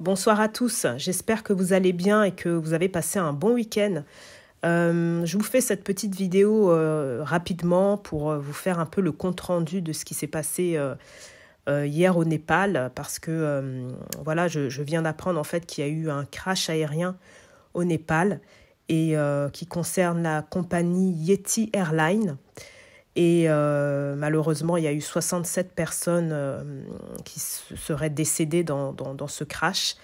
Bonsoir à tous, j'espère que vous allez bien et que vous avez passé un bon week-end. Je vous fais cette petite vidéo rapidement pour vous faire un peu le compte-rendu de ce qui s'est passé hier au Népal parce que voilà, je viens d'apprendre en fait qu'il y a eu un crash aérien au Népal et qui concerne la compagnie Yeti Airlines. Et malheureusement, il y a eu 67 personnes qui seraient décédées dans ce crash.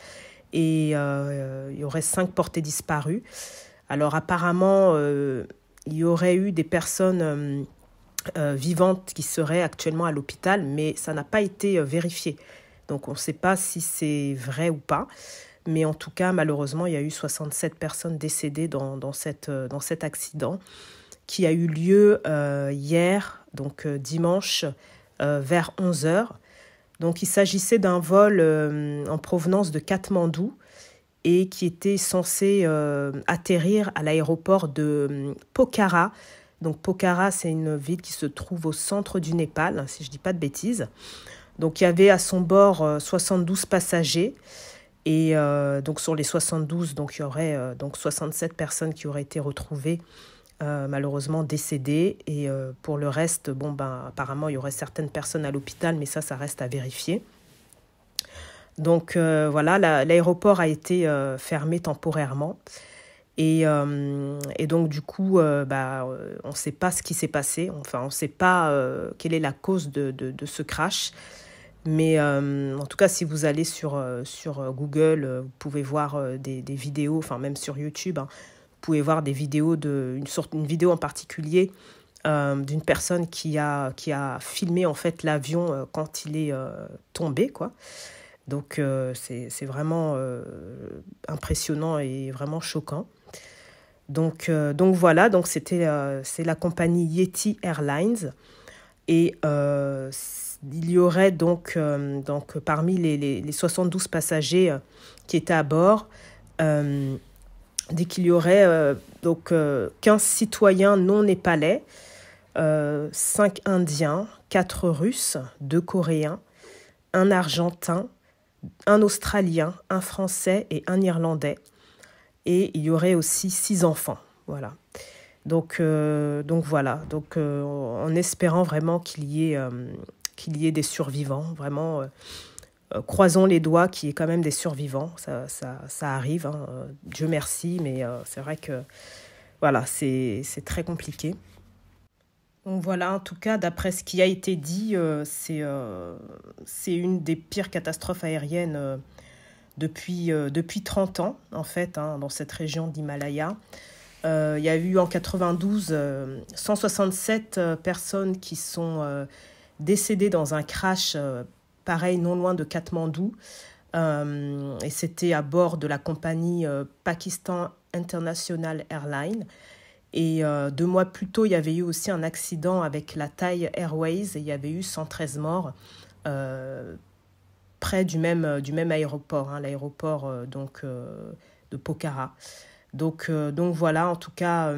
Et il y aurait 5 portés disparus. Alors apparemment, il y aurait eu des personnes vivantes qui seraient actuellement à l'hôpital, mais ça n'a pas été vérifié. Donc on ne sait pas si c'est vrai ou pas. Mais en tout cas, malheureusement, il y a eu 67 personnes décédées dans cet accident qui a eu lieu hier, donc dimanche, vers 11 heures. Donc il s'agissait d'un vol en provenance de Katmandou et qui était censé atterrir à l'aéroport de Pokhara. Donc Pokhara, c'est une ville qui se trouve au centre du Népal, si je ne dis pas de bêtises. Donc il y avait à son bord 72 passagers. Et donc sur les 72, donc, il y aurait 67 personnes qui auraient été retrouvées malheureusement décédées. Et pour le reste, apparemment, il y aurait certaines personnes à l'hôpital, mais ça reste à vérifier. Donc voilà, l'aéroport a été fermé temporairement. Et donc du coup, on ne sait pas ce qui s'est passé. Enfin, on ne sait pas quelle est la cause de ce crash. Mais en tout cas, si vous allez sur Google, vous pouvez voir des vidéos, enfin même sur YouTube, hein, vous pouvez voir des vidéos une vidéo en particulier d'une personne qui a filmé en fait l'avion quand il est tombé, quoi. Donc c'est vraiment impressionnant et vraiment choquant. Donc voilà, donc c'est la compagnie Yeti Airlines et il y aurait donc parmi les 72 passagers qui étaient à bord, dès qu'il y aurait 15 citoyens non népalais, 5 Indiens, 4 Russes, 2 Coréens, 1 Argentin, 1 Australien, 1 Français et 1 Irlandais. Et il y aurait aussi 6 enfants. Voilà. Donc voilà. Donc en espérant vraiment qu'il y ait des survivants, vraiment. Croisons les doigts qu'il y ait quand même des survivants, ça arrive, hein. Dieu merci, mais c'est vrai que voilà, c'est très compliqué. Donc voilà, en tout cas, d'après ce qui a été dit, c'est une des pires catastrophes aériennes depuis 30 ans, en fait, hein, dans cette région d'Himalaya. Il y a eu en 92 167 personnes qui sont décédées dans un crash pareil, non loin de Katmandou. Et c'était à bord de la compagnie Pakistan International Airlines. Et 2 mois plus tôt, il y avait eu aussi un accident avec la Thai Airways et il y avait eu 113 morts près du même aéroport, hein, l'aéroport de Pokhara. Donc voilà, en tout cas,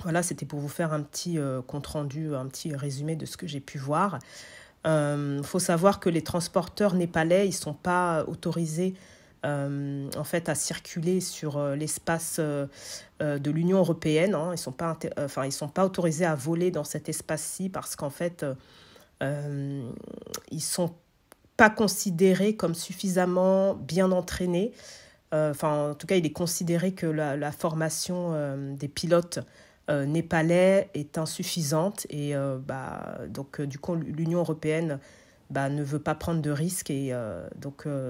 voilà, c'était pour vous faire un petit compte-rendu, un petit résumé de ce que j'ai pu voir. Faut savoir que les transporteurs népalais, ils sont pas autorisés en fait à circuler sur l'espace de l'Union européenne, hein. Ils sont pas autorisés à voler dans cet espace-ci parce qu'en fait ils sont pas considérés comme suffisamment bien entraînés. En tout cas, il est considéré que la formation des pilotes népalais est insuffisante et donc du coup l'Union européenne ne veut pas prendre de risques et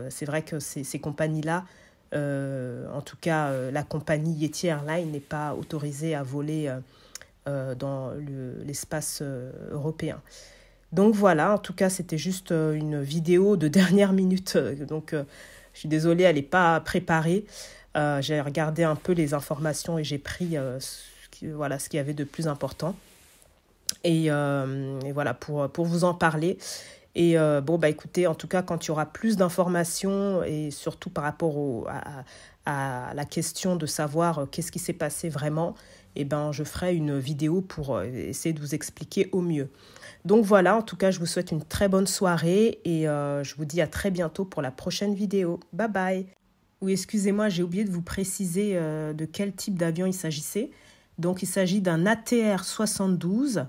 c'est vrai que ces compagnies-là, en tout cas la compagnie Yeti Airlines n'est pas autorisée à voler dans l'espace européen. Donc voilà, en tout cas c'était juste une vidéo de dernière minute, donc je suis désolée, elle n'est pas préparée. J'ai regardé un peu les informations et j'ai pris ce qu'il y avait de plus important. Et voilà, pour vous en parler. Et écoutez, en tout cas, quand il y aura plus d'informations et surtout par rapport à la question de savoir qu'est-ce qui s'est passé vraiment, je ferai une vidéo pour essayer de vous expliquer au mieux. Donc voilà, en tout cas, je vous souhaite une très bonne soirée et je vous dis à très bientôt pour la prochaine vidéo. Bye bye. Oui, excusez-moi, j'ai oublié de vous préciser de quel type d'avion il s'agissait. Donc, il s'agit d'un ATR 72,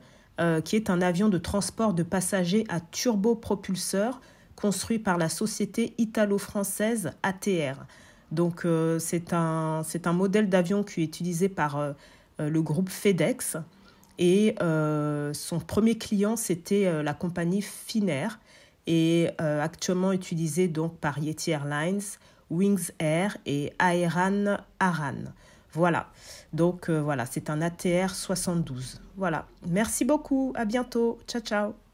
qui est un avion de transport de passagers à turbopropulseur construit par la société italo-française ATR. Donc, c'est un modèle d'avion qui est utilisé par le groupe FedEx. Et son premier client, c'était la compagnie Finnair et actuellement utilisé donc par Yeti Airlines, Wings Air et Aeran Aran. Voilà, donc voilà, c'est un ATR 72. Voilà, merci beaucoup, à bientôt, ciao ciao.